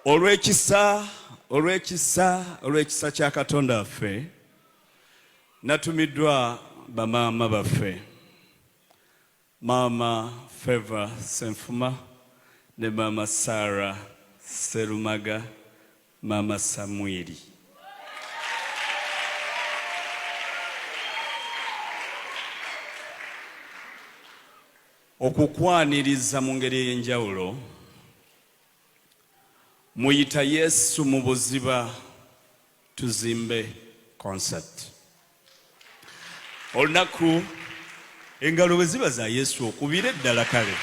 olw'ekisa kya Katonda waffe natumiddwa bamaama baffe Maama Favor Senfuma ne Maama Sarah Serumaga, Maama Samwiri. Okukwaniriza mu ngeri ey'enjawulo muyita Yesu mu buziba tuzimbe concert. Olunaku engalo bwe ziba za Yesu okubira eddala kale.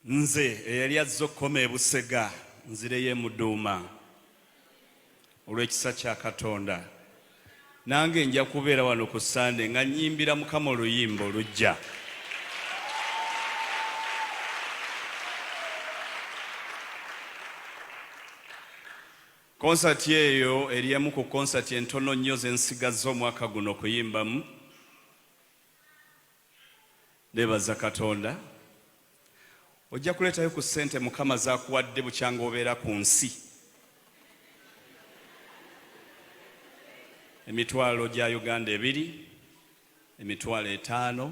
Nze eyali azze okukoma e Busega nzireyo e Muduuma olw'ekisa kya Katonda. Nange nja kubeera wano ku Sande nga nnyimbira Mukama oluyimba olujja. Konsati eyo eri emu ku konsati entono nnyo ze nsigazza omwaka guno okuyimbamu. Neebaza Katonda. Ojja kuleetayo ku ssente Mukama z'akuwadde bukyanga obeera ku nsi. Emitwalo gya Uganda 2, emitwalo 5,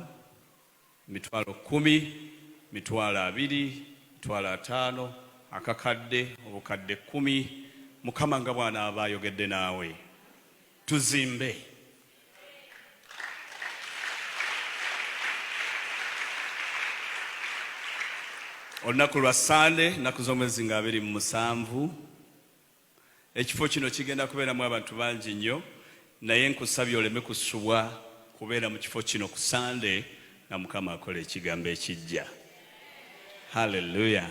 emitwalo 10, emitwalo 2, emitwalo 5, akakadde, obukadde 10. Mukama nga bwana aba ayogedde naawe. Tuzimbe. Olunaku lwa Sande, nnaku z'omwezi nga 27. Ekifo kino kigenda kubeeramu abantu bangi nnyo. Naye nkusabye oleme kusubwa kubeera mu kifo kino ku Sande na Mukama akola ekigambo ekijja. Haleluya.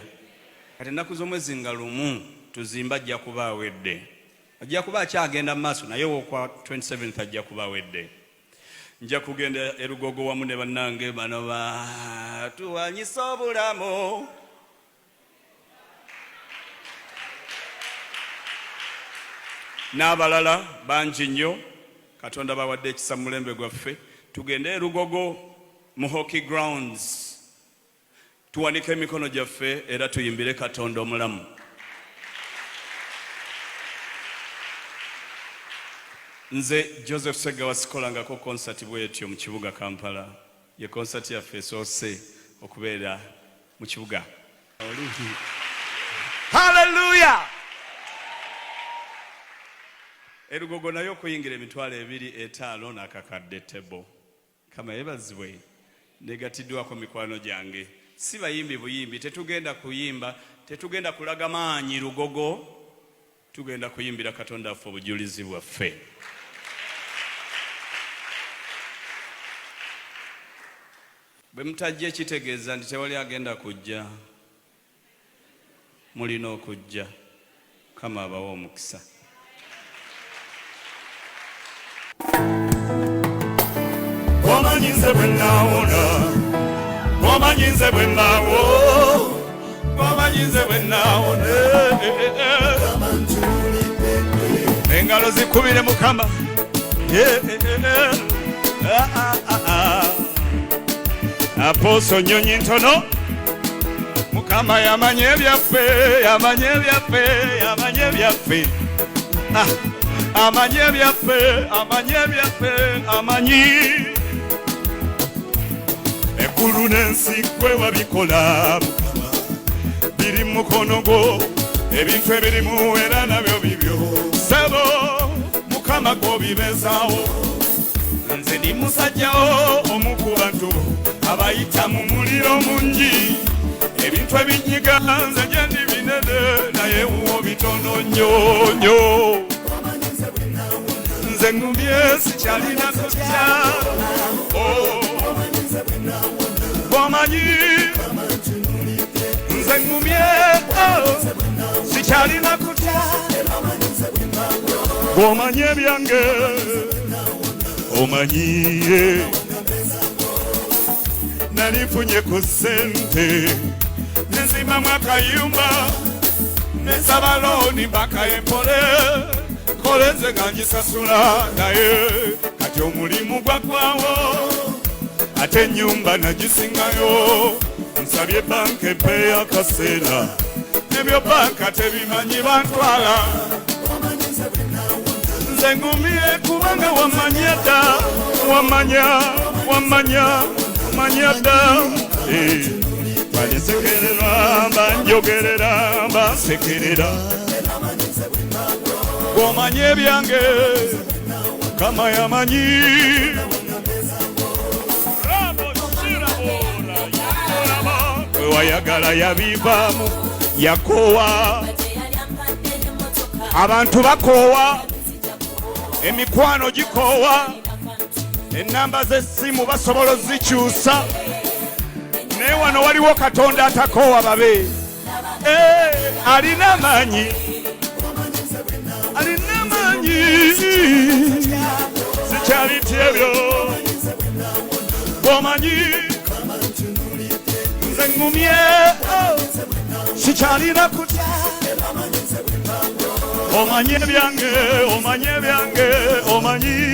Kati ennaku z'omwezi nga 1 tuzimba ajja kuba awedde. Ajja kuba akyagenda mu maaso naye okwa 27th ajja kuba awedde. Nja kugenda e Lugogo wamu ne bannange bano batuwanyisa obulamu. N'abalala bangi nnyo. Katonda bawadde ekisa mu mulembe gwaffe. Tugende e Lugogo mu hockey grounds. Tuwanike emikono gyaffe era tuyimbire Katonda omulamu. Nze Joseph Sega wasikolangako konsati bwetyo mu kibuga Kampala. Ye konsati yaffe esoose okubeera mu kibuga. Hallelujah! Erugogo nayo okuyingira emitwalo 2, 5 n'akakadde tebo. Kama yebazibwe negatiddwako mikwano gyange. Si bayimbi buyimbi, tetugenda kuyimba, tetugenda kulaga maanyi Lugogo. Tugenda kuyimbira Katonda waffe obujulizi bwaffe. Bwe mutajja ekitegeeza nti tewali agenda kujja. Mulina okujja. Kama abawa omukisa. Wamanyinze bwe naawona, wamanyinze bwe naawo, wamanyinze bwe naawona. Engalo zikubire Mukama. Aposo Nyonyi ntono. Mukama yamanye ebyaffe, yamanye ebyaffe, yamanye ebyaffe. Amanye ebyaffe, amanye ebyaffe, amanyi. Eggulu n'ensi gwe wabikola Mukama. Biri mu mukono gwo, ebintu ebirimu era nabyo bibyo. Sebo Mukama gw'obibeezaawo. Nze ndi musajjawo omu ku bantu abayita mu muliro mungi. Ebintu ebinyiga nze gye ndi binene naye wuwo bitono nnyo nnyo. Nze ngumye sikyalina kutya. Bw'omanyi nze ngumye sikyalina kutya. Bw'omanyi ebyange omanyi. Nalifunye ku ssente nenzimbamu akayumba nesaba looni mpaka Empole. Koleze nga ngisasula naye kati omulimu gwagwawo. ate nyumba nagisingayo nsabye banka epeya akaseera ebyo banka tebimanyi bantwala nze ngumye kubanga wamanya dda wamanya dda bansekerera banjogerera bansekerera gw'omanye ebyange Mukama yamanyi wayagala yabivaamu yakoowa abantu bakoowa emikwano gikoowa ennamba z'essimu basobola ozikyusa naye wano waliwo Katonda atakoowa babe alina amaanyi sikyaliti ebyo gw'omanyi nze ngumye sikyalina kutya omanyi ebyange omanyi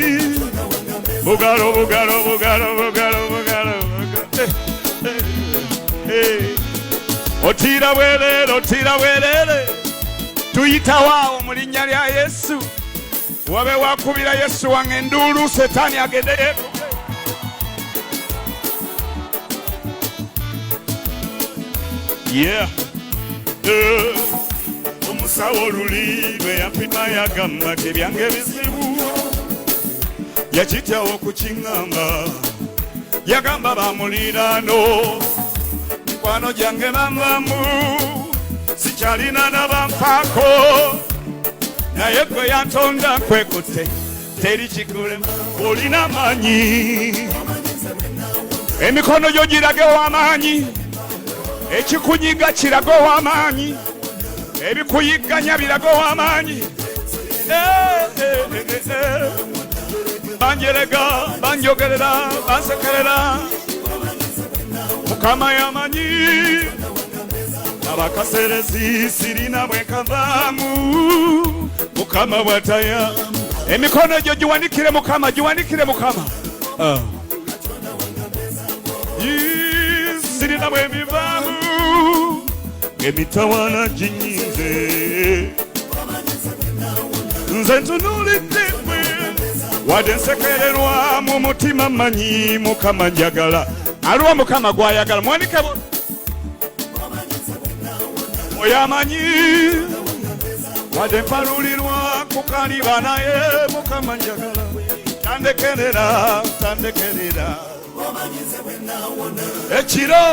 bugalo otira bwerere tuyitawaawo mu linnya lya Yesu wabe wakubira Yesu wange enduulu Setaani agende yeetuke omusawo oluli lwe yapima yagamba tebyange bizibu yakityawo okukiŋŋamba yagamba bamuliraano mikwano gyange bambamu sikyalina nabanfaako naye gwe yantonda nkwekutte teri kikulema olina amaanyi emikono gyo girage ow'amaanyi ekikunyiga kirage ow'amaanyi ebikuyigganya birage ow'amaanyi banjerega banjogerera bansekerera Mukama yamanyi abakaserezi sirina bwekavaamu Mukama bwataya emikono gyo giwanikire Mukama sirina bwebivaamu emitawaana ginyinze nze ntunuulidde wadde nsekererwa mu mutima manyi Mukama njagala aliwo Mukama gwayagala mwanike oyo amanyi wadde mpalulirwa kukaliba naye Mukama njagala tandekerera ekiro